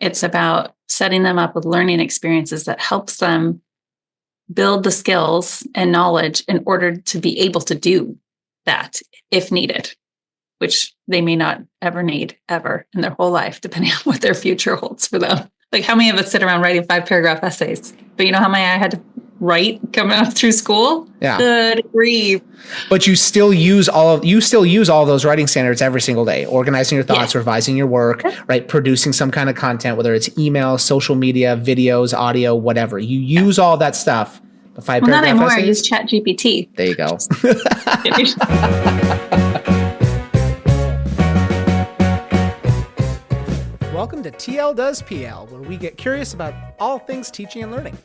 It's about setting them up with learning experiences that helps them build the skills and knowledge in order to be able to do that if needed, which they may not ever need ever in their whole life, depending on what their future holds for them. Like, how many of us sit around writing 5-paragraph essays? But you know how many I had to write coming out through school? Yeah. Good grief. But you still use all of those writing standards every single day, organizing your thoughts, revising your work, right? Producing some kind of content, whether it's email, social media, videos, audio, whatever. You use all that stuff. The 5-paragraph not anymore. essays. I use ChatGPT. There you go. Welcome to TL Does PL, where we get curious about all things teaching and learning.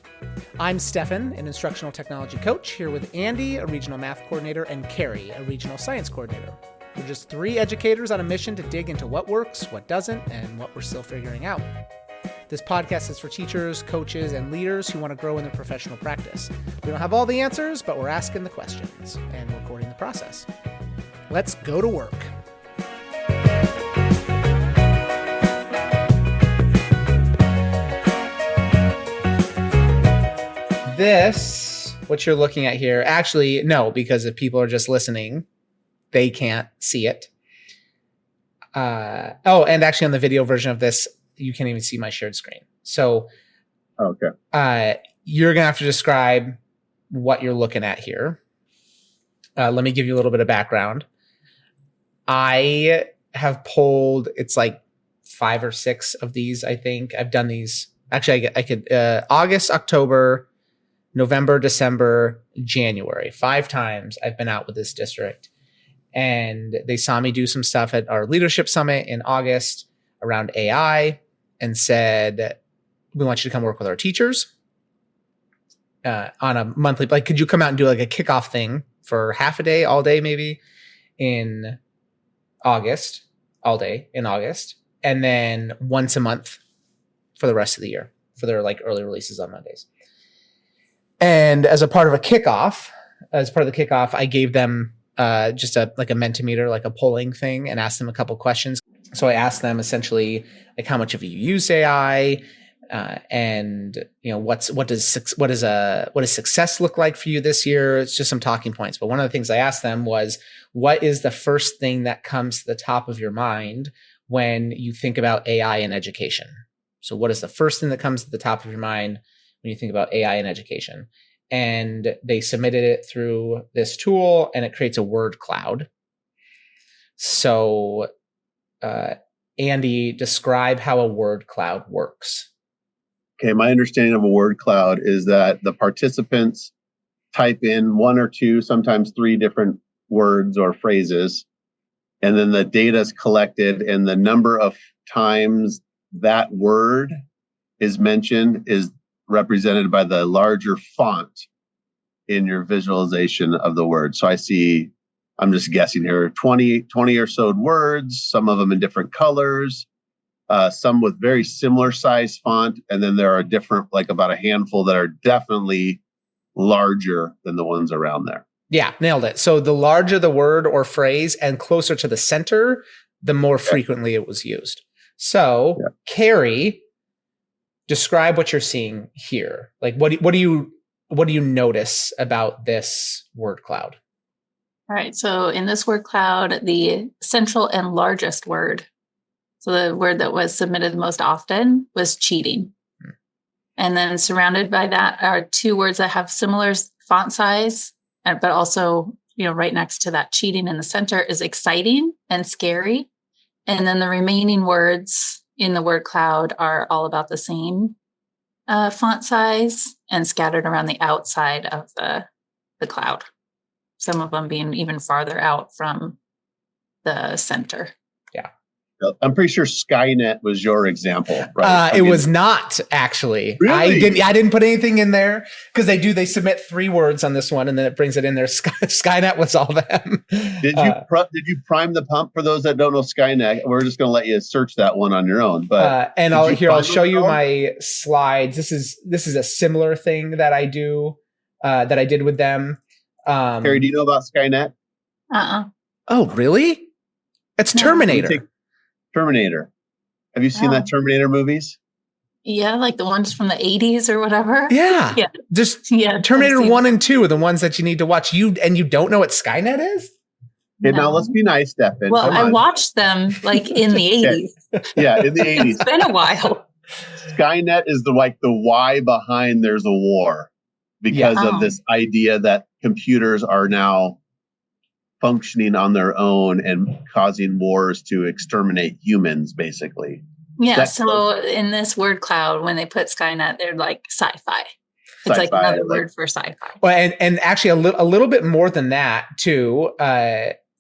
I'm Stefan, an instructional technology coach, here with Andy, a regional math coordinator, and Cari, a regional science coordinator. We're just three educators on a mission to dig into what works, what doesn't, and what we're still figuring out. This podcast is for teachers, coaches, and leaders who want to grow in their professional practice. We don't have all the answers, but we're asking the questions and recording the process. Let's go to work. This, what you're looking at here, actually, no, because if people are just listening, they can't see it. And actually on the video version of this, you can't even see my shared screen. So okay. You're going to have to describe what you're looking at here. Let me give you a little bit of background. I have pulled, it's like 5 or 6 of these, I think. I've done these. Actually, I could August, October, November, December, January. 5 times I've been out with this district. And they saw me do some stuff at our leadership summit in August around AI and said, we want you to come work with our teachers on a monthly, like, could you come out and do like a kickoff thing for half a day, all day, maybe in August, all day in August. And then once a month for the rest of the year for their like early releases on Mondays. And as a part of the kickoff, I gave them just a Mentimeter, like a polling thing, and asked them a couple questions. So I asked them essentially like how much have you used AI, and you know what does success look like for you this year? It's just some talking points. But one of the things I asked them was, what is the first thing that comes to the top of your mind when you think about AI in education? So what is the first thing that comes to the top of your mind when you think about AI in education? And they submitted it through this tool, and it creates a word cloud. So, Andy, describe how a word cloud works. Okay, my understanding of a word cloud is that the participants type in 1 or 2, sometimes 3 different words or phrases, and then the data is collected, and the number of times that word is mentioned is represented by the larger font in your visualization of the word. So I see, I'm just guessing here, 20 or so words, some of them in different colors, some with very similar size font. And then there are different, like about a handful that are definitely larger than the ones around there. Yeah, nailed it. So the larger the word or phrase and closer to the center, the more frequently it was used. So Cari, describe what you're seeing here. Like, what do you notice about this word cloud? All right. So in this word cloud, the central and largest word, so the word that was submitted the most often, was cheating. And then surrounded by that are 2 words that have similar font size, but also, right next to that cheating in the center is exciting and scary. And then the remaining words in the word cloud are all about the same font size and scattered around the outside of the cloud. Some of them being even farther out from the center. Yeah. I'm pretty sure Skynet was your example, right? It was not, actually. Really? I didn't put anything in there because they submit 3 words on this one and then it brings it in there. Skynet was all them. Did you prime the pump for those that don't know Skynet? We're just going to let you search that one on your own. But I'll show you my slides. This is a similar thing that I do that I did with them. Cari, do you know about Skynet? Oh, really? It's Terminator. Terminator. Have you seen that Terminator movies? Yeah, like the ones from the 80s or whatever. Yeah. Yeah. Just Yeah. Terminator I've seen 1 and 2 are the ones that you need to watch. You don't know what Skynet is? Okay, now let's be nice, Stefan. Well, Come I on. watched them like in the 80s. Yeah, in the 80s. It's been a while. Skynet is the why behind there's a war because of this idea that computers are now functioning on their own and causing wars to exterminate humans, basically. Yeah. So in this word cloud, when they put Skynet, they're like sci-fi. It's like another word for sci-fi. Well, and actually a little bit more than that too.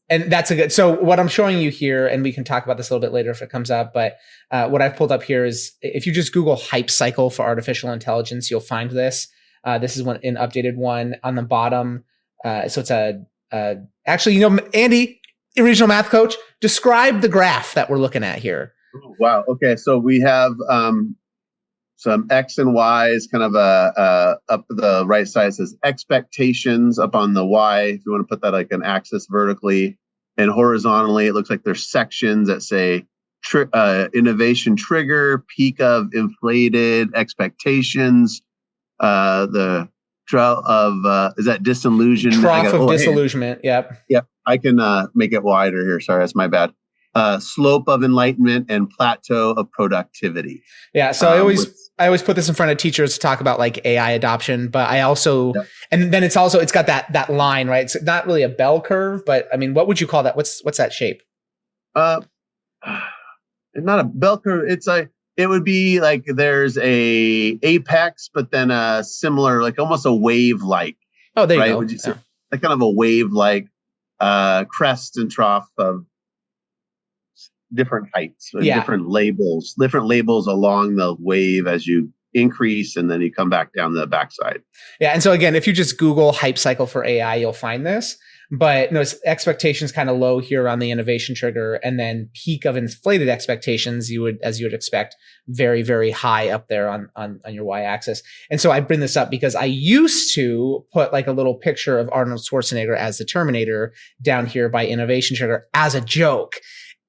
And that's a good. So what I'm showing you here, and we can talk about this a little bit later if it comes up. But what I've pulled up here is if you just Google hype cycle for artificial intelligence, you'll find this. This is an updated one on the bottom. So it's actually, Andy, regional math coach, describe the graph that we're looking at here. Wow. Okay. So we have some X and Y's kind of up the right side says expectations up on the Y. If you want to put that like an axis vertically and horizontally, it looks like there's sections that say innovation trigger, peak of inflated expectations, the trough of is that disillusionment? Trough of disillusionment. Yep. Yep. I can make it wider here. Sorry, that's my bad. Slope of enlightenment and plateau of productivity. Yeah. So I always put this in front of teachers to talk about like AI adoption, but I also, and then it's got that line, right? It's not really a bell curve, but I mean, what would you call that? What's that shape? Not a bell curve. It would be like there's a apex, but then a similar, like almost a wave-like. Oh, there you right? go. Would you say like kind of a wave-like crest and trough of different heights, different labels along the wave as you increase, and then you come back down the backside. Yeah, and so again, if you just Google hype cycle for AI, you'll find this. But expectations kind of low here on the innovation trigger, and then peak of inflated expectations, as you would expect, very, very high up there on your y-axis. And so I bring this up because I used to put like a little picture of Arnold Schwarzenegger as the Terminator down here by innovation trigger as a joke.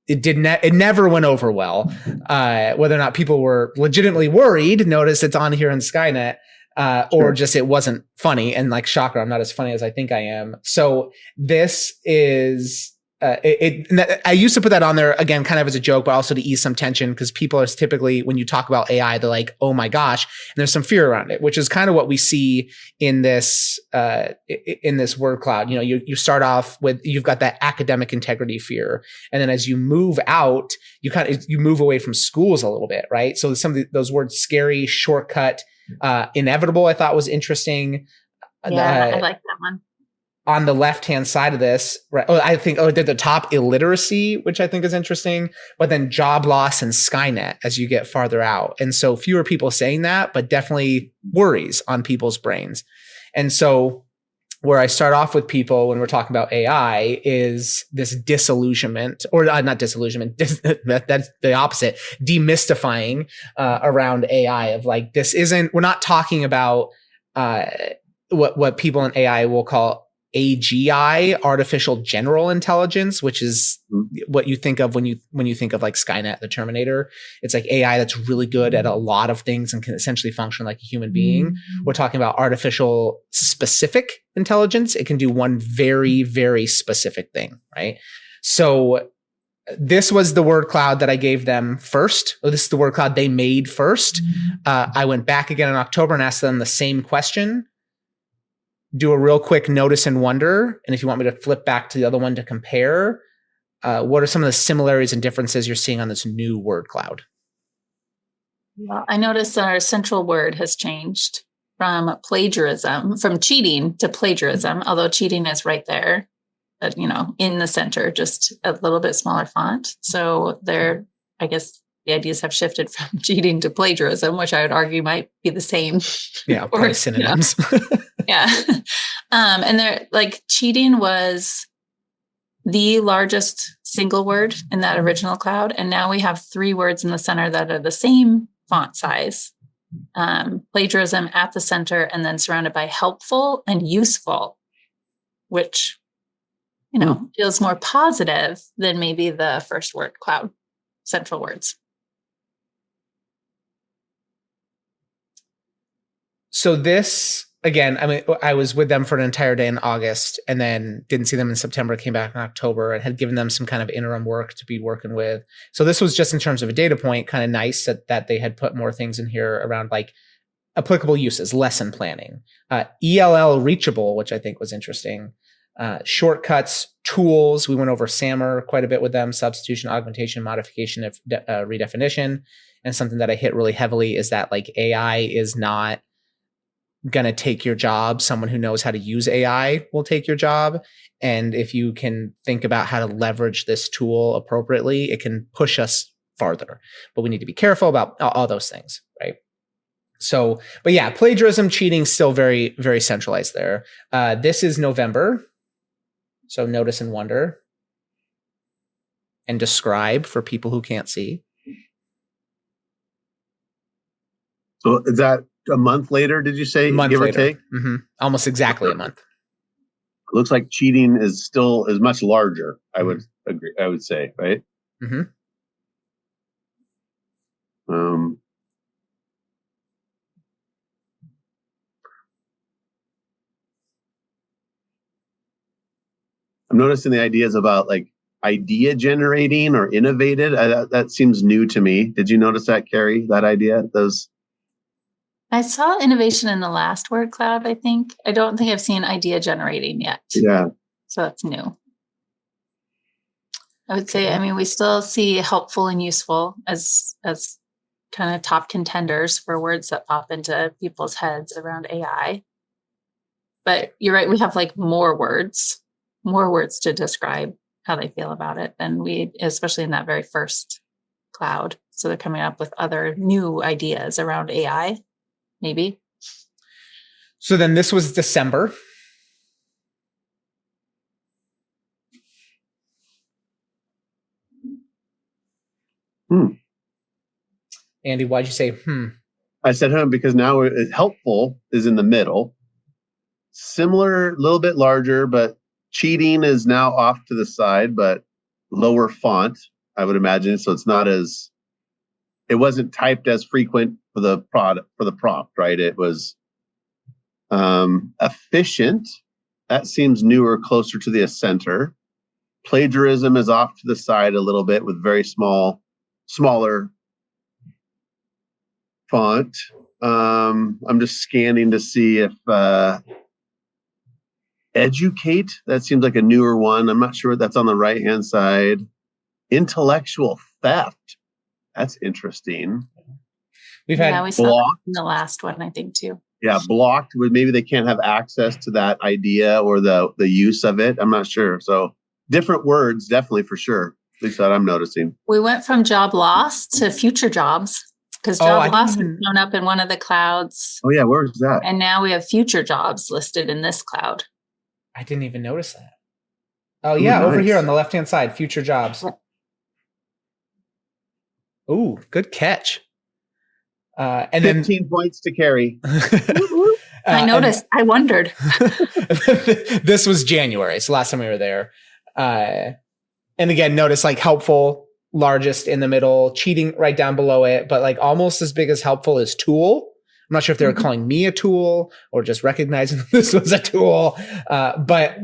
It never went over well. Whether or not people were legitimately worried, notice it's on here in Skynet, or just it wasn't funny. And like, shocker, I'm not as funny as I think I am. So this is, I used to put that on there again, kind of as a joke, but also to ease some tension, because people are typically, when you talk about AI, they're like, oh my gosh, and there's some fear around it, which is kind of what we see in this word cloud. You start off with, you've got that academic integrity fear. And then as you move out, you move away from schools a little bit, right? So some of those words, scary, shortcut, inevitable, I thought was interesting. Yeah, I like that one. On the left-hand side of this, right? At the top, illiteracy, which I think is interesting, but then job loss and Skynet as you get farther out. And so fewer people saying that, but definitely worries on people's brains. And so where I start off with people when we're talking about AI is this disillusionment, or not disillusionment, that's the opposite, demystifying around AI of like, we're not talking about what people in AI will call AGI, artificial general intelligence, which is what you think of when you think of like Skynet, the Terminator. It's like AI that's really good at a lot of things and can essentially function like a human being. We're talking about artificial specific intelligence. It can do one very, very specific thing, right? So this was the word cloud that I gave them first. This is the word cloud they made first. I went back again in October and asked them the same question. Do a real quick notice and wonder. And if you want me to flip back to the other one to compare, what are some of the similarities and differences you're seeing on this new word cloud? Well, I noticed our central word has changed from cheating to plagiarism, although cheating is right there, but, in the center, just a little bit smaller font. So I guess the ideas have shifted from cheating to plagiarism, which I would argue might be the same. Yeah, or synonyms. Yeah. And they're like, cheating was the largest single word in that original cloud. And now we have 3 words in the center that are the same font size. Plagiarism at the center, and then surrounded by helpful and useful, which, feels more positive than maybe the first word cloud, central words. So this, again, I mean, I was with them for an entire day in August and then didn't see them in September, came back in October and had given them some kind of interim work to be working with. So this was just in terms of a data point, kind of nice that they had put more things in here around like applicable uses, lesson planning, ELL reachable, which I think was interesting. Shortcuts, tools. We went over SAMR quite a bit with them, substitution, augmentation, modification, redefinition. And something that I hit really heavily is that like AI is not going to take your job. Someone who knows how to use AI will take your job. And if you can think about how to leverage this tool appropriately, it can push us farther. But we need to be careful about all those things, right? So, but yeah, plagiarism, cheating, still very, very centralized there. This is November. So notice and wonder. And describe for people who can't see. So is that a month later, did you say? Month give later. or take? Mm-hmm. Almost exactly a month. Looks like cheating is much larger. I would agree. I would say, right? Mm-hmm. I'm noticing the ideas about like idea generating or innovated. That seems new to me. Did you notice that, Cari? That idea? I saw innovation in the last word cloud, I think. I don't think I've seen idea generating yet. Yeah. So that's new. I would say, I mean, we still see helpful and useful as kind of top contenders for words that pop into people's heads around AI. But you're right, we have like more words to describe how they feel about it than we, especially in that very first cloud. So they're coming up with other new ideas around AI, maybe. So then this was December. Andy, why'd you say, I said because now helpful is in the middle. Similar, a little bit larger, but cheating is now off to the side, but lower font, I would imagine. So it's not as, it wasn't typed as frequent for the prompt, right? It was efficient. That seems newer, closer to the center. Plagiarism is off to the side a little bit with very smaller font. I'm just scanning to see if educate, that seems like a newer one. I'm not sure that's on the right-hand side. Intellectual theft. That's interesting. we saw that in the last one, I think, too. Yeah, blocked. Maybe they can't have access to that idea or the use of it. I'm not sure. So different words, definitely for sure. At least that I'm noticing. We went from job loss to future jobs because job loss was shown up in one of the clouds. Oh yeah, where's that? And now we have future jobs listed in this cloud. I didn't even notice that. Oh yeah, nice. Over here on the left-hand side, future jobs. Ooh, good catch. And 15 then, points to Cari. I noticed. I wondered. This was January, so last time we were there. And again, notice like helpful, largest in the middle, cheating right down below it, but like almost as big as helpful is tool. I'm not sure if they were calling me a tool or just recognizing this was a tool. But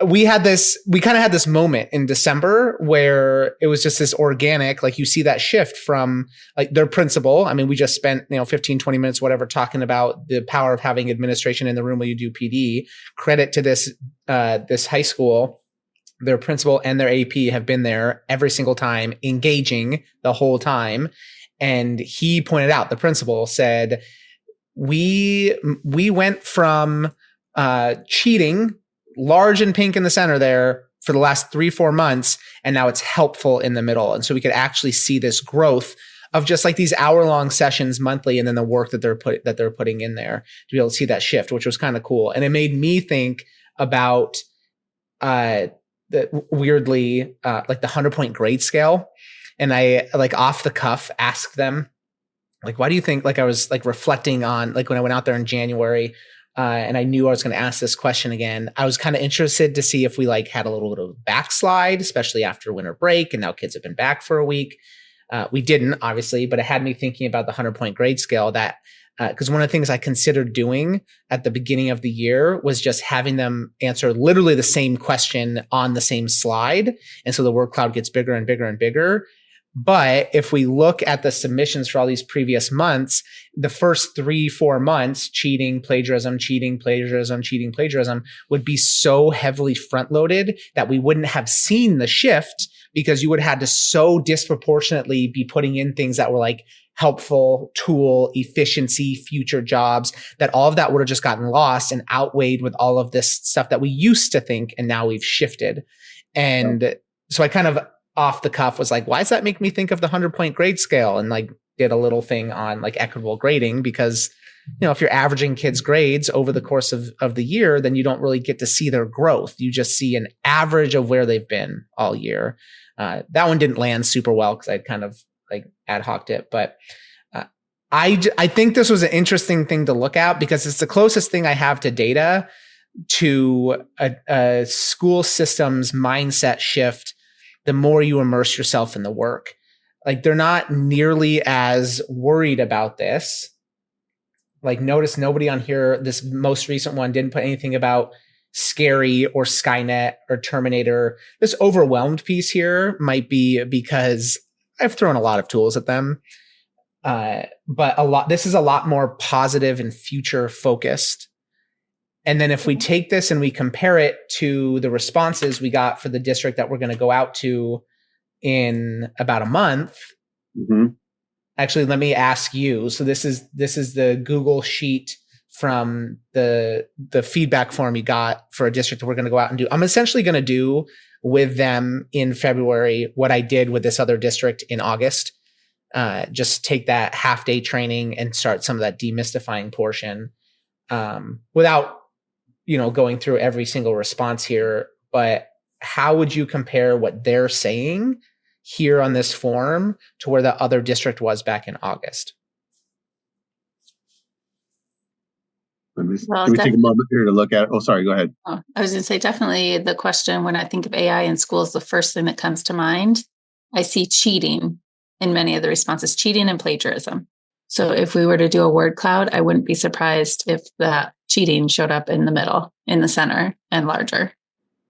we kind of had this moment in December where it was just this organic, like you see that shift from like their principal. I mean, we just spent, 15, 20 minutes, whatever, talking about the power of having administration in the room while you do PD. Credit to this high school. Their principal and their AP have been there every single time, engaging the whole time. And he pointed out, the principal said, we went from cheating, large and pink in the center there, for the last 3-4 months, and now it's helpful in the middle. And so we could actually see this growth of just like these hour-long sessions monthly, and then the work that they're putting in there to be able to see that shift, which was kind of cool. And it made me think about weirdly like the 100-point grade scale. And I like off the cuff asked them, like, why do you think, like I was like reflecting on like when I went out there in January and I knew I was going to ask this question again, I was kind of interested to see if we like had a little bit of backslide, especially after winter break. And now kids have been back for a week. We didn't, obviously, but it had me thinking about the 100-point grade scale that because one of the things I considered doing at the beginning of the year was just having them answer literally the same question on the same slide. And so the word cloud gets bigger and bigger and bigger. But if we look at the submissions for all these previous months, the first 3-4 months, cheating, plagiarism, would be so heavily front loaded that we wouldn't have seen the shift because you would have had to so disproportionately be putting in things that were like helpful, tool, efficiency, future jobs, that all of that would have just gotten lost and outweighed with all of this stuff that we used to think, and now we've shifted. And so I kind of off the cuff was like, why does that make me think of the 100-point grade scale? And like did a little thing on like equitable grading because, you know, if you're averaging kids' grades over the course of the year, then you don't really get to see their growth. You just see an average of where they've been all year. That one didn't land super well because I kind of like ad hoc'd it, but I think this was an interesting thing to look at because it's the closest thing I have to data to a school system's mindset shift. The more you immerse yourself in the work, like they're not nearly as worried about this. Like notice nobody on here, this most recent one didn't put anything about Cari or Skynet or Terminator. This overwhelmed piece here might be because I've thrown a lot of tools at them. But this is a lot more positive and future focused. And then if we take this and we compare it to the responses we got for the district that we're going to go out to in about a month, actually, let me ask you. So this is the Google sheet from the feedback form you got for a district that we're going to go out and do. I'm essentially going to do with them in February what I did with this other district in August. Just take that half-day training and start some of that demystifying portion without, you know, going through every single response here. But how would you compare what they're saying here on this form to where the other district was back in August? Can we take a moment here to look at it? Oh, sorry, go ahead. I was going to say, definitely the question when I think of AI in schools, the first thing that comes to mind, I see cheating in many of the responses, cheating and plagiarism. So if we were to do a word cloud, I wouldn't be surprised if that cheating showed up in the middle, in the center, and larger.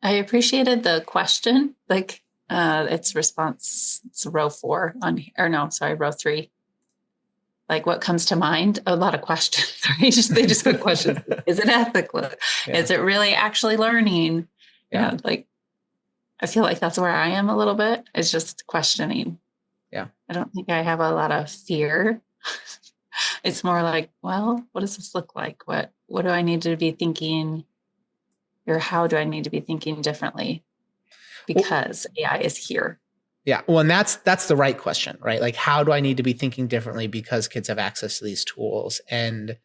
I appreciated the question, like its response, it's row 4 on here, or no, sorry, row 3. Like what comes to mind? A lot of questions. They just put questions. Is it ethical? Yeah. Is it really actually learning? Yeah. Like I feel like that's where I am a little bit. It's just questioning. Yeah. I don't think I have a lot of fear. It's more like, well, what does this look like? What do I need to be thinking, or how do I need to be thinking differently? Because AI is here. Yeah. Well, and that's the right question, right? Like, how do I need to be thinking differently because kids have access to these tools? And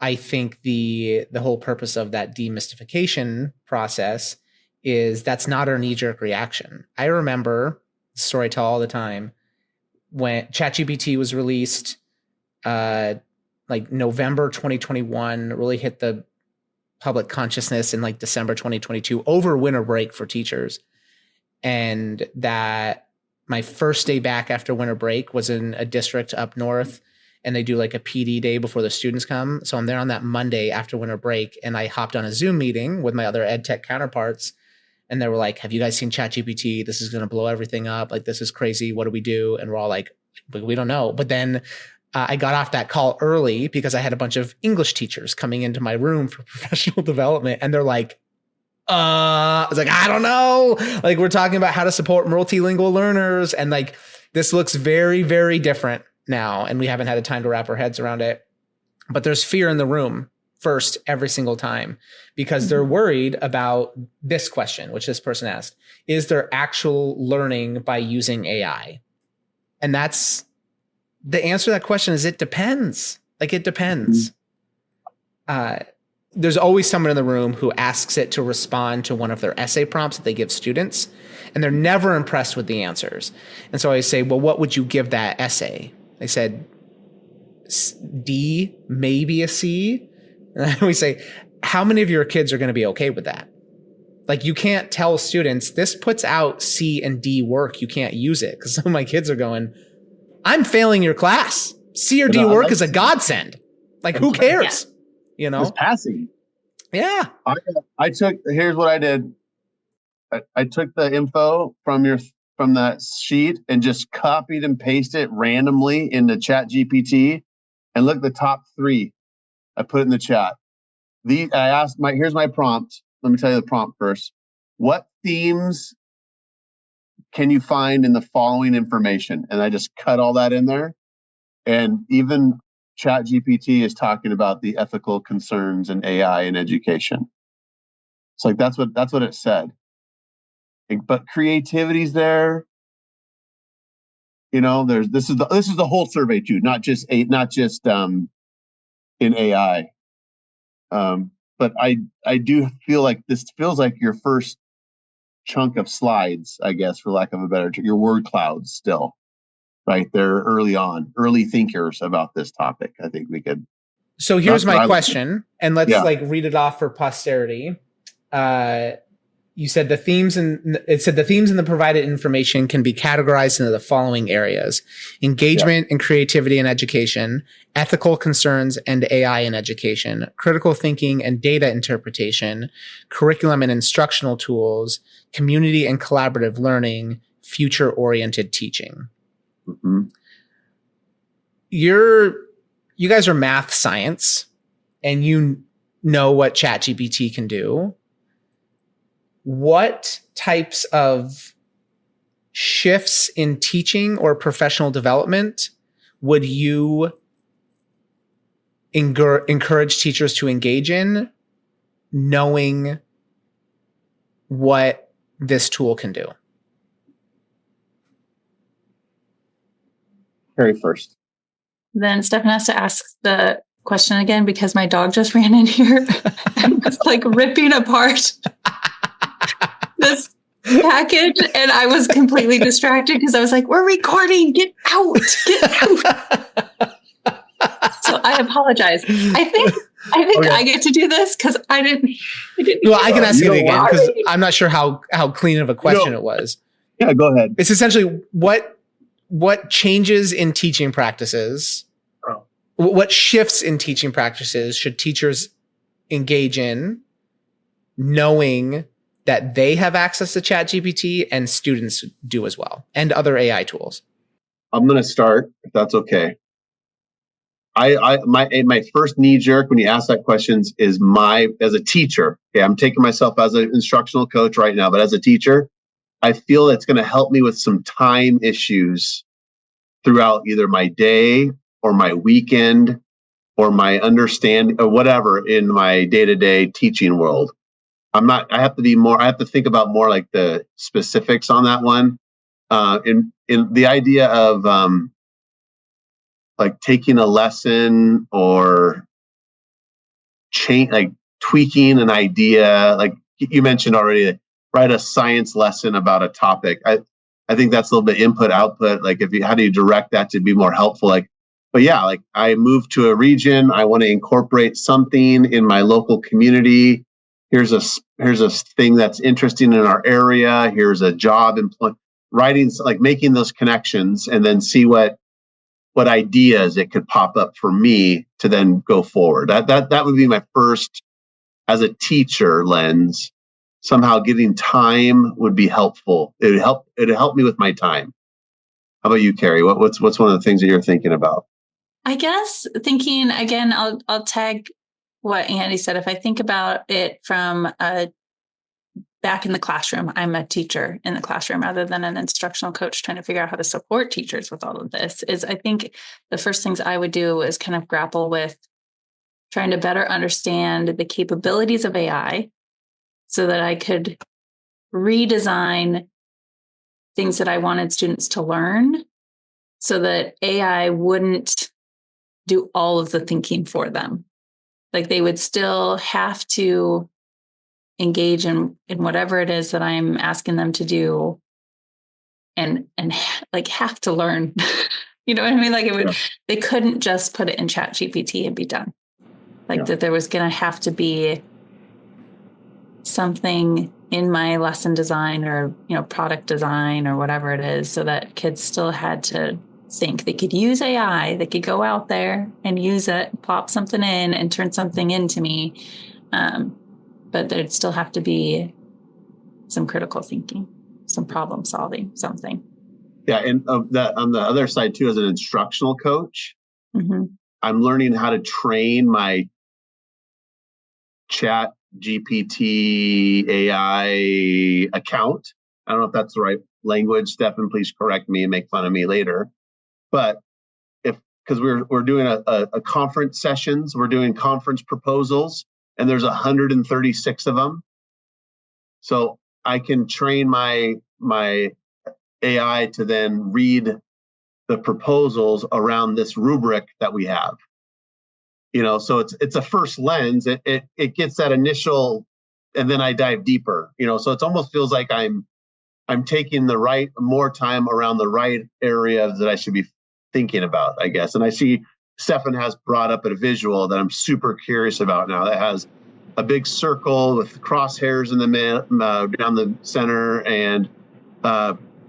I think the whole purpose of that demystification process is that's not our knee-jerk reaction. I remember, story I tell all the time, when ChatGPT was released, like November 2021, really hit the public consciousness in like December 2022 over winter break for teachers. And that my first day back after winter break was in a district up north, and they do like a PD day before the students come. So I'm there on that Monday after winter break, and I hopped on a Zoom meeting with my other ed tech counterparts, and they were like, have you guys seen ChatGPT? This is going to blow everything up. Like, this is crazy. What do we do? And we're all like, we don't know. But then I got off that call early because I had a bunch of English teachers coming into my room for professional development. And they're like, I was like, I don't know. Like, we're talking about how to support multilingual learners. And like, this looks very, very different now. And we haven't had the time to wrap our heads around it. But there's fear in the room first every single time because they're worried about this question, which this person asked. Is there actual learning by using AI? And that's the answer to that question is it depends. Like, it depends. There's always someone in the room who asks it to respond to one of their essay prompts that they give students, and they're never impressed with the answers. And so I say, well, what would you give that essay? They said D, maybe a C. And we say, how many of your kids are going to be okay with that? Like, you can't tell students this puts out C and D work. You can't use it, because some of my kids are going, I'm failing your class. C or D work is a godsend. Like, who cares? You know, it's passing. Yeah. Here's what I did. I took the info from that sheet and just copied and pasted it randomly into Chat GPT, and look, the top 3 I put in the chat. I asked here's my prompt. Let me tell you the prompt first. What themes can you find in the following information? And I just cut all that in there. And even Chat GPT is talking about the ethical concerns in AI in education. It's like that's what it said. But creativity's there. You know, this is the whole survey too, not just in AI. But I do feel like this feels like your first chunk of slides, I guess, for lack of a better term, your word clouds still, right? They're early thinkers about this topic. I think we could. So here's my question, and let's read it off for posterity. You said the themes in the provided information can be categorized into the following areas: engagement and creativity in education, ethical concerns and AI in education, critical thinking and data interpretation, curriculum and instructional tools, community and collaborative learning, future-oriented teaching. Mm-hmm. You guys are math science, and you know what ChatGPT can do. What types of shifts in teaching or professional development would you encourage teachers to engage in, knowing what this tool can do? Cari first. Then Stefan has to ask the question again, because my dog just ran in here and was like ripping apart this package, and I was completely distracted because I was like, we're recording, get out. So I apologize. I think okay. I get to do this because I didn't well, I can ask it again because I'm not sure how clean of a question it was. Yeah, go ahead. It's essentially what changes in teaching practices, what shifts in teaching practices should teachers engage in, knowing that they have access to ChatGPT and students do as well, and other AI tools? I'm going to start, if that's okay. My first knee jerk when you ask that question is as a teacher. Okay, I'm taking myself as an instructional coach right now, but as a teacher, I feel it's going to help me with some time issues throughout either my day or my weekend or my understanding or whatever in my day-to-day teaching world. I have to think about more like the specifics on that one. In the idea of like taking a lesson or tweaking an idea, like you mentioned already, write a science lesson about a topic. I think that's a little bit input output. Like how do you direct that to be more helpful? But yeah, like I moved to a region, I want to incorporate something in my local community. Here's a thing that's interesting in our area. Here's a job writing, like making those connections, and then see what ideas it could pop up for me to then go forward. That would be my first, as a teacher, lens. Somehow getting time would be helpful. It'd help me with my time. How about you, Cari? What's one of the things that you're thinking about? I guess thinking again, I'll tag what Andy said. If I think about it from back in the classroom, I'm a teacher in the classroom rather than an instructional coach trying to figure out how to support teachers with all of this. I think the first things I would do is kind of grapple with trying to better understand the capabilities of AI so that I could redesign things that I wanted students to learn so that AI wouldn't do all of the thinking for them. Like they would still have to engage in whatever it is that I'm asking them to do and like have to learn. You know what I mean? Like they couldn't just put it in Chat GPT and be done. That there was going to have to be something in my lesson design or, product design or whatever it is, so that kids still had to think. They could use AI. They could go out there and use it, pop something in and turn something into me. But there'd still have to be some critical thinking, some problem solving, something. Yeah, and on the other side too, as an instructional coach, I'm learning how to train my Chat GPT AI account. I don't know if that's the right language. Stefan, please correct me and make fun of me later. But because we're doing a conference sessions, we're doing conference proposals, and there's 136 of them. So I can train my AI to then read the proposals around this rubric that we have. So it's a first lens. It gets that initial, and then I dive deeper. So it almost feels like I'm taking more time around the right area that I should be thinking about, I guess. And I see Stefan has brought up a visual that I'm super curious about now that has a big circle with crosshairs in the down the center, and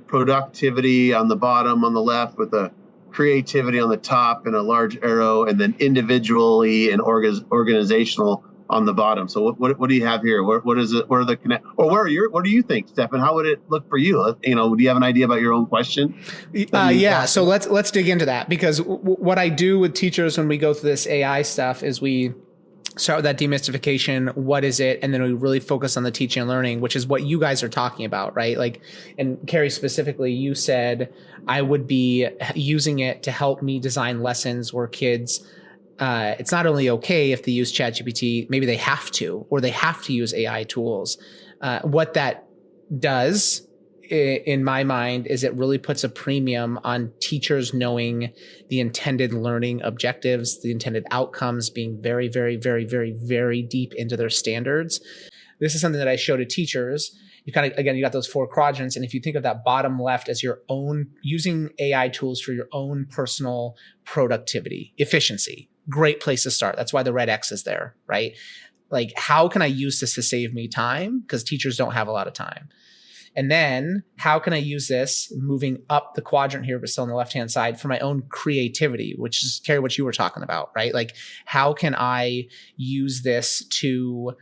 productivity on the bottom on the left, with a creativity on the top and a large arrow, and then individually and organizational on the bottom. So what do you have here? What is it? Where are the connect? Or what do you think, Stefan? How would it look for you? Do you have an idea about your own question? Yeah. So let's dig into that, because what I do with teachers when we go through this AI stuff is we start with that demystification. What is it? And then we really focus on the teaching and learning, which is what you guys are talking about, right? Like, and Cari, specifically, you said I would be using it to help me design lessons where kids, it's not only okay if they use ChatGPT, maybe they have to, or they have to use AI tools. What that does, in my mind, is it really puts a premium on teachers knowing the intended learning objectives, the intended outcomes, being very, very, very, very, very deep into their standards. This is something that I show to teachers. You got those 4 quadrants. And if you think of that bottom left as your own, using AI tools for your own personal productivity, efficiency, great place to start. That's why the red X is there, right? Like, how can I use this to save me time? Because teachers don't have a lot of time. And then how can I use this, moving up the quadrant here, but still on the left-hand side, for my own creativity, which is, Cari, what you were talking about, right? Like, how can I use this to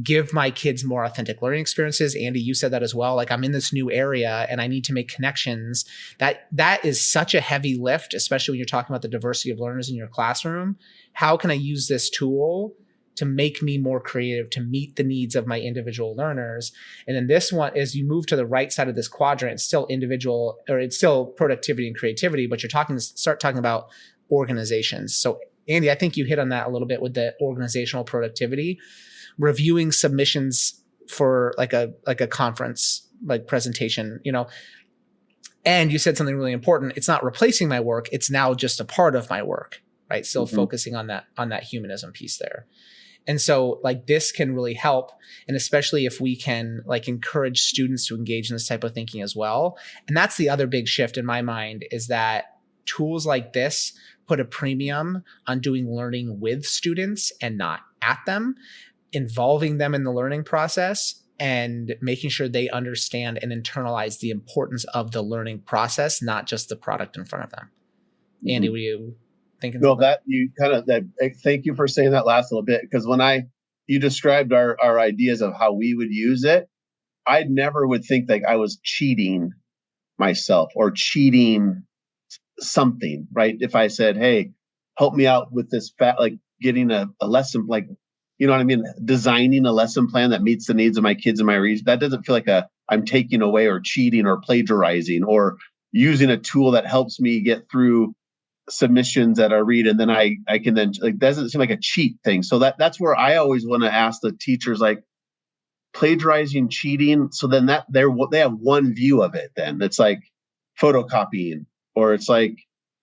give my kids more authentic learning experiences? Andy, you said that as well. Like, I'm in this new area and I need to make connections. That is such a heavy lift, especially when you're talking about the diversity of learners in your classroom. How can I use this tool to make me more creative, to meet the needs of my individual learners? And then this one, as you move to the right side of this quadrant, it's still individual, or it's still productivity and creativity, but you're start talking about organizations. So Andy, I think you hit on that a little bit with the organizational productivity, reviewing submissions for like a conference, like presentation, and you said something really important. It's not replacing my work. It's now just a part of my work, right? Still focusing on that humanism piece there. And so like this can really help. And especially if we can like encourage students to engage in this type of thinking as well. And that's the other big shift in my mind, is that tools like this put a premium on doing learning with students and not at them, involving them in the learning process and making sure they understand and internalize the importance of the learning process, not just the product in front of them. Andy, what do you thinking? Well, thank you for saying that last little bit, because when you described our ideas of how we would use it, I never would think like I was cheating myself or cheating something, right? If I said, hey, help me out with this like getting a lesson, like, you know what I mean? Designing a lesson plan that meets the needs of my kids in my region. That doesn't feel like I'm taking away or cheating or plagiarizing or using a tool that helps me get through submissions that I read, and then I can then, like, doesn't seem like a cheat thing. So that's where I always want to ask the teachers, like, plagiarizing, cheating. So then they have one view of it. Then it's like photocopying, or it's like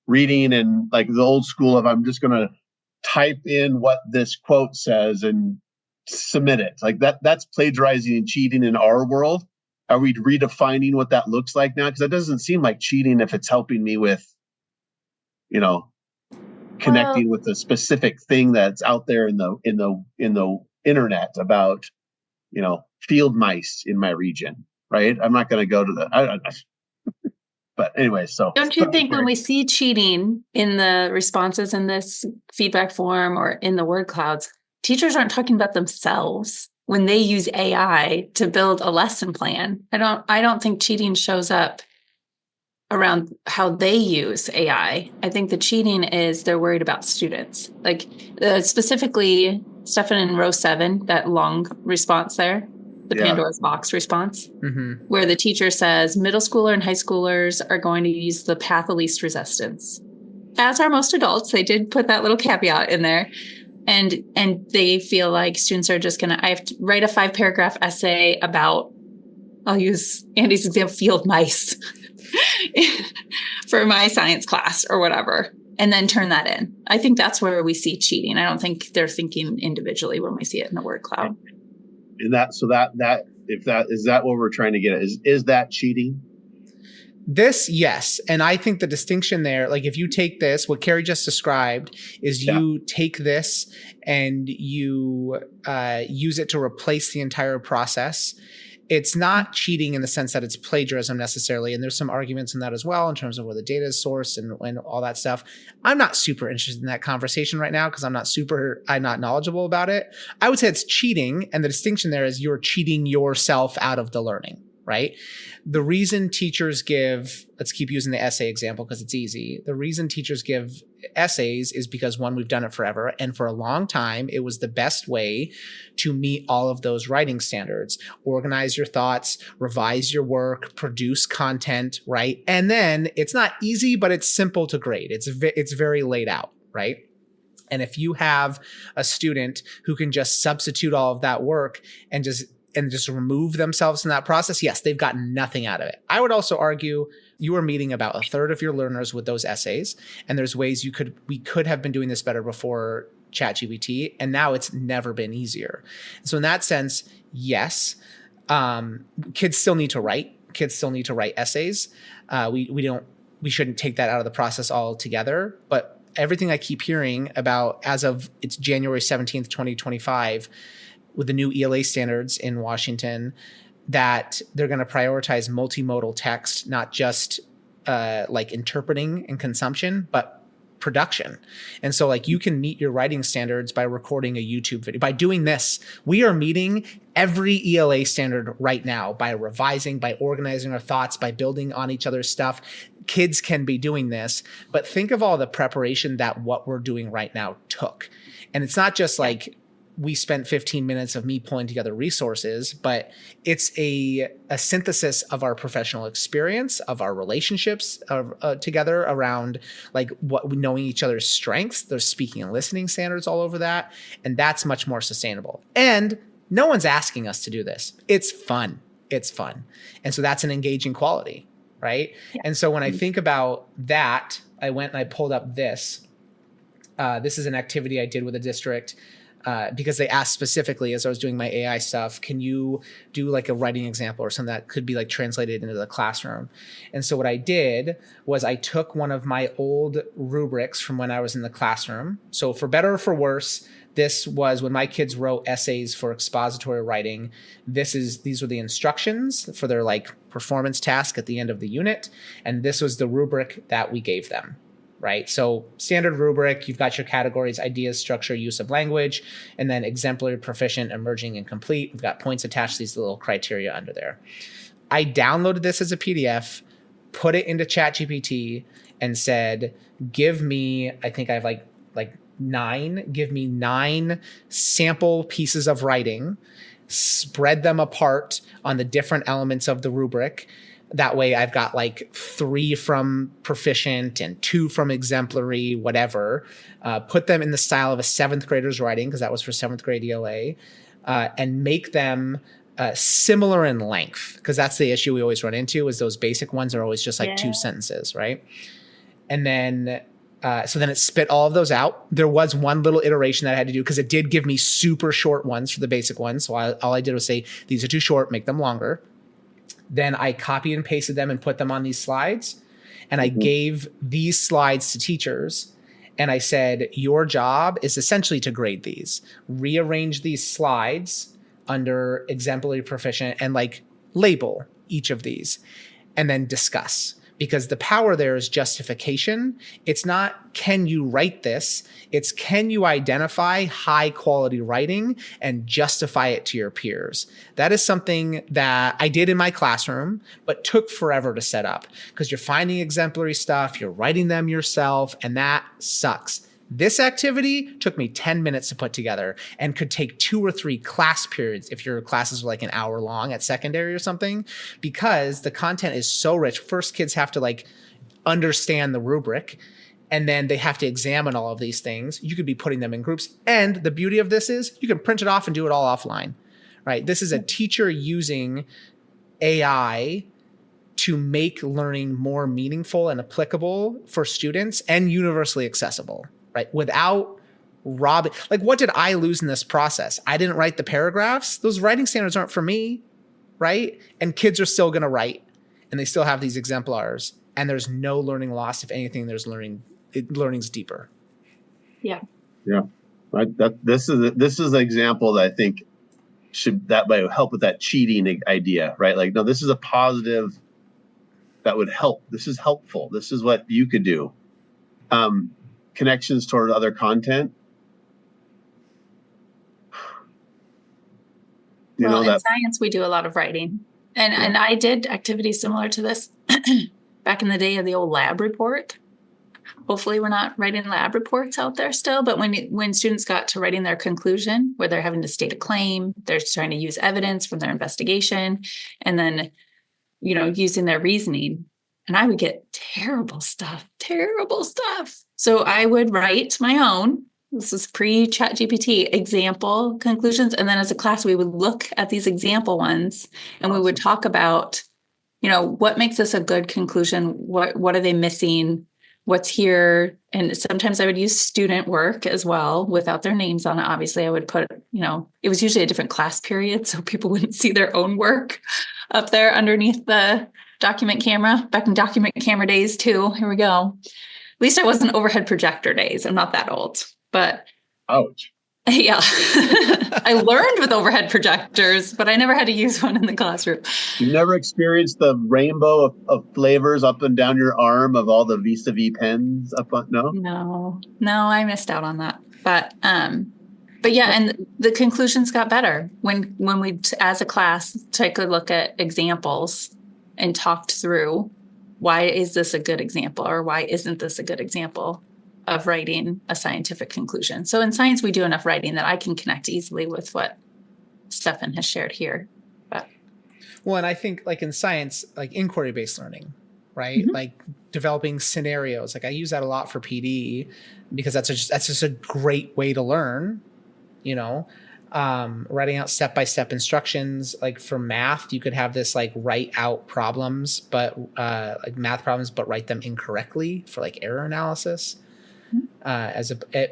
reading and like the old school of, I'm just going to type in what this quote says and submit it. Like that's plagiarizing and cheating in our world. Are we redefining what that looks like now? Because that doesn't seem like cheating if it's helping me with, connecting with a specific thing that's out there in the internet about, field mice in my region, right? I'm not going to go to But anyway, so don't you think when we see cheating in the responses in this feedback form or in the word clouds, teachers aren't talking about themselves when they use AI to build a lesson plan? I don't think cheating shows up around how they use AI. I think the cheating is they're worried about students. Like specifically, Stefan in row 7, that long response there, the Pandora's box response, where the teacher says middle schooler and high schoolers are going to use the path of least resistance. As are most adults, they did put that little caveat in there. And they feel like students are just I have to write a 5-paragraph essay about, I'll use Andy's example, field mice for my science class or whatever, and then turn that in. I think that's where we see cheating. I don't think they're thinking individually when we see it in the word cloud. And is that what we're trying to get at? Is that cheating? This, yes. And I think the distinction there, like if you take this, what Cari just described is you take this and you use it to replace the entire process. It's not cheating in the sense that it's plagiarism necessarily. And there's some arguments in that as well in terms of where the data is sourced and all that stuff. I'm not super interested in that conversation right now because I'm not knowledgeable about it. I would say it's cheating. And the distinction there is you're cheating yourself out of the learning, right? The reason teachers give, let's keep using the essay example because it's easy. The reason teachers give essays is because, one, we've done it forever. And for a long time, it was the best way to meet all of those writing standards. Organize your thoughts, revise your work, produce content, right? And then it's not easy, but it's simple to grade. It's very laid out, right? And if you have a student who can just substitute all of that work and just remove themselves from that process, yes, they've gotten nothing out of it. I would also argue you are meeting about a third of your learners with those essays. And there's ways we could have been doing this better before ChatGPT. And now it's never been easier. So in that sense, yes, kids still need to write. Kids still need to write essays. We shouldn't take that out of the process altogether. But everything I keep hearing about as of it's January 17th, 2025, with the new ELA standards in Washington, that they're going to prioritize multimodal text, not just like interpreting and consumption, but production. And so like you can meet your writing standards by recording a YouTube video. By doing this, we are meeting every ELA standard right now by revising, by organizing our thoughts, by building on each other's stuff. Kids can be doing this, but think of all the preparation that what we're doing right now took. And it's not just like, we spent 15 minutes of me pulling together resources, but it's a synthesis of our professional experience, of our relationships together around like knowing each other's strengths. There's speaking and listening standards all over that. And that's much more sustainable. And no one's asking us to do this. It's fun. It's fun. And so that's an engaging quality, right? Yeah. And so when I think about that, I went and I pulled up this. This is an activity I did with a district. Because they asked specifically as I was doing my AI stuff, can you do like a writing example or something that could be like translated into the classroom? And so what I did was I took one of my old rubrics from when I was in the classroom. So for better or for worse, this was when my kids wrote essays for expository writing. These were the instructions for their like performance task at the end of the unit. And this was the rubric that we gave them. Right? So standard rubric, you've got your categories, ideas, structure, use of language, and then exemplary, proficient, emerging, and complete. We've got points attached to these little criteria under there. I downloaded this as a PDF, put it into ChatGPT, and said, give me, I think I have like 9, give me 9 sample pieces of writing, spread them apart on the different elements of the rubric. That way I've got like 3 from proficient and 2 from exemplary, whatever. Put them in the style of a 7th grader's writing, because that was for 7th grade ELA, and make them similar in length, because that's the issue we always run into is those basic ones are always just like 2 sentences, right? And then so then it spit all of those out. There was one little iteration that I had to do because it did give me super short ones for the basic ones. So all I did was say, these are too short, make them longer. Then I copied and pasted them and put them on these slides. And I gave these slides to teachers. And I said, your job is essentially to grade these. Rearrange these slides under exemplary, proficient, and like label each of these. And then discuss. because the power there is justification. It's not, can you write this? It's, can you identify high quality writing and justify it to your peers? That is something that I did in my classroom, but took forever to set up, because you're finding exemplary stuff, you're writing them yourself, and that sucks. This activity took me 10 minutes to put together and could take 2 or 3 class periods if your classes were like an hour long at secondary or something, because the content is so rich. First, kids have to like understand the rubric, and then they have to examine all of these things. You could be putting them in groups. And the beauty of this is you can print it off and do it all offline, right? This is a teacher using AI to make learning more meaningful and applicable for students and universally accessible. Right? Without robbing, like, what did I lose in this process? I didn't write the paragraphs. Those writing standards aren't for me, right? And kids are still going to write, and they still have these exemplars, and there's no learning loss. If anything, there's learning's deeper. Yeah. Yeah. This is an example that I think that might help with that cheating idea, right? Like, no, this is a positive that would help. This is helpful. This is what you could do. Connections toward other content. In science, we do a lot of writing. And I did activities similar to this back in the day of the old lab report. Hopefully we're not writing lab reports out there still, but when students got to writing their conclusion, where they're having to state a claim, they're trying to use evidence from their investigation, and then, using their reasoning. And I would get terrible stuff. So I would write my own, this is pre-ChatGPT, example conclusions. And then as a class, we would look at these example ones, and we would talk about, what makes this a good conclusion? What are they missing? What's here? And sometimes I would use student work as well without their names on it. Obviously, I would put, it was usually a different class period, so people wouldn't see their own work up there underneath the document camera. Back in document camera days too. Here we go. At least I wasn't overhead projector days. I'm not that old, but ouch. Yeah. I learned with overhead projectors, but I never had to use one in the classroom. You never experienced the rainbow of flavors up and down your arm of all the vis-a-vis pens up on, no? No, I missed out on that. But yeah, and the conclusions got better when we, as a class, took a look at examples and talked through, why is this a good example, or why isn't this a good example of writing a scientific conclusion? So in science, we do enough writing that I can connect easily with what Stefan has shared here. Well, and I think like in science, like inquiry-based learning, right? Mm-hmm. Like developing scenarios. Like I use that a lot for PD because that's just a great way to learn, writing out step-by-step instructions. Like for math, you could have this like write out problems, but like math problems, but write them incorrectly for like error analysis.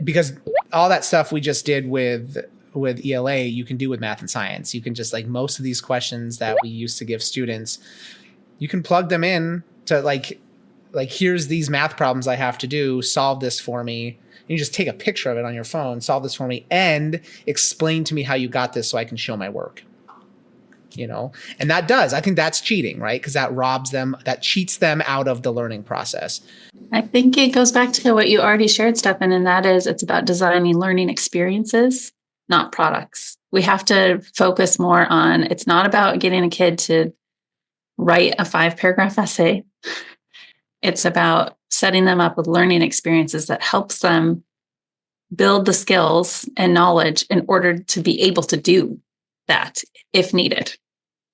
Because all that stuff we just did with ELA, you can do with math and science. You can just like most of these questions that we used to give students, you can plug them in to like here's these math problems I have to do, solve this for me. And you just take a picture of it on your phone, solve this for me, and explain to me how you got this so I can show my work. And I think that's cheating, right? Because that cheats them out of the learning process. I think it goes back to what you already shared, Stefan, and that is it's about designing learning experiences, not products. We have to focus more on, it's not about getting a kid to write a 5-paragraph essay. It's about setting them up with learning experiences that helps them build the skills and knowledge in order to be able to do that if needed,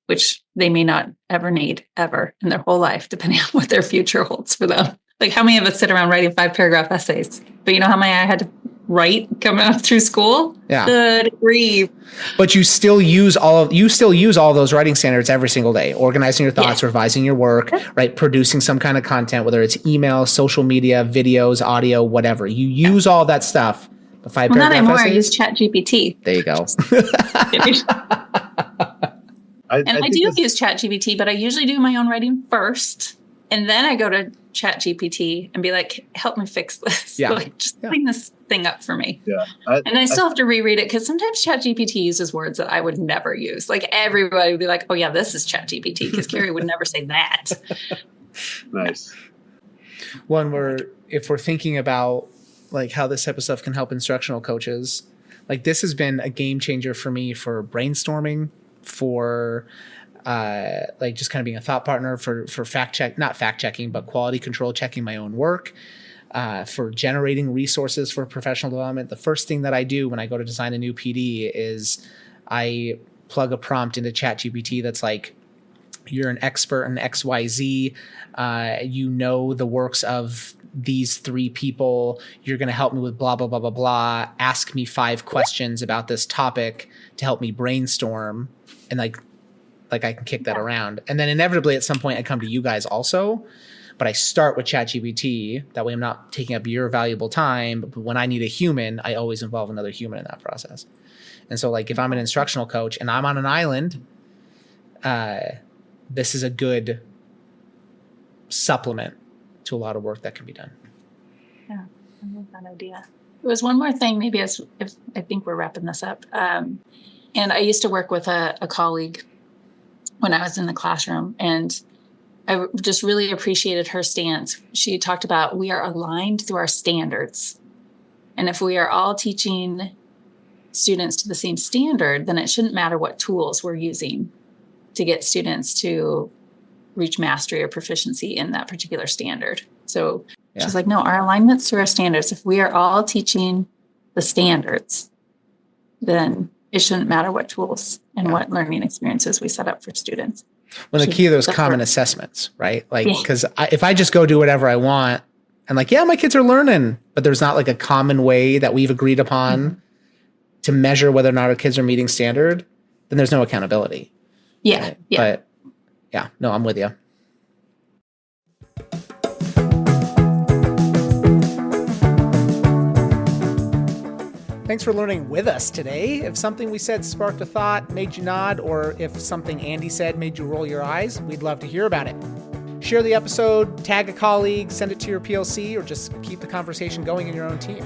which they may not ever need ever in their whole life, depending on what their future holds for them. Like how many of us sit around writing 5-paragraph essays? But you know how many I had to write coming up through school? Yeah. Good grief. But you still use all those writing standards every single day, organizing your thoughts, revising your work, right? Producing some kind of content, whether it's email, social media, videos, audio, whatever. You use all that stuff. The 5-paragraph not anymore. essays, I use ChatGPT. There you go. I do use ChatGPT, but I usually do my own writing first. And then I go to ChatGPT and be like, help me fix this. Yeah. Just clean this thing up for me. Yeah. And I still have to reread it because sometimes ChatGPT uses words that I would never use. Like everybody would be like, oh yeah, this is ChatGPT, because Cari would never say that. Nice. If we're thinking about like how this type of stuff can help instructional coaches, like this has been a game changer for me for brainstorming, for like just kind of being a thought partner, for not fact checking, but quality control checking my own work, for generating resources for professional development. The first thing that I do when I go to design a new PD is I plug a prompt into ChatGPT that's like, you're an expert in XYZ. You know the works of these 3 people. You're going to help me with blah, blah, blah, blah, blah. Ask me 5 questions about this topic to help me brainstorm. And like I can kick that around. And then inevitably at some point I come to you guys also, but I start with ChatGPT. That way I'm not taking up your valuable time. But when I need a human, I always involve another human in that process. And so like if I'm an instructional coach and I'm on an island, this is a good supplement to a lot of work that can be done. Yeah, I love that idea. There was one more thing, maybe if I think we're wrapping this up. And I used to work with a colleague when I was in the classroom, and I just really appreciated her stance. She talked about we are aligned through our standards. And if we are all teaching students to the same standard, then it shouldn't matter what tools we're using to get students to reach mastery or proficiency in that particular standard. So she's like, no, our alignment's through our standards. If we are all teaching the standards, then it shouldn't matter what tools and what learning experiences we set up for students. Well, the key of those common assessments, right? Like, because if I just go do whatever I want and like, yeah, my kids are learning, but there's not like a common way that we've agreed upon to measure whether or not our kids are meeting standard, then there's no accountability. Yeah. Right? Yeah. But yeah, no, I'm with you. Thanks for learning with us today. If something we said sparked a thought, made you nod, or if something Andy said made you roll your eyes, we'd love to hear about it. Share the episode, tag a colleague, send it to your PLC, or just keep the conversation going in your own team.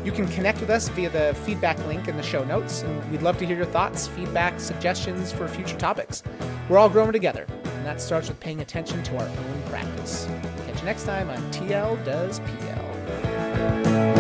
You can connect with us via the feedback link in the show notes, and we'd love to hear your thoughts, feedback, suggestions for future topics. We're all growing together, and that starts with paying attention to our own practice. Catch you next time on TL Does PL.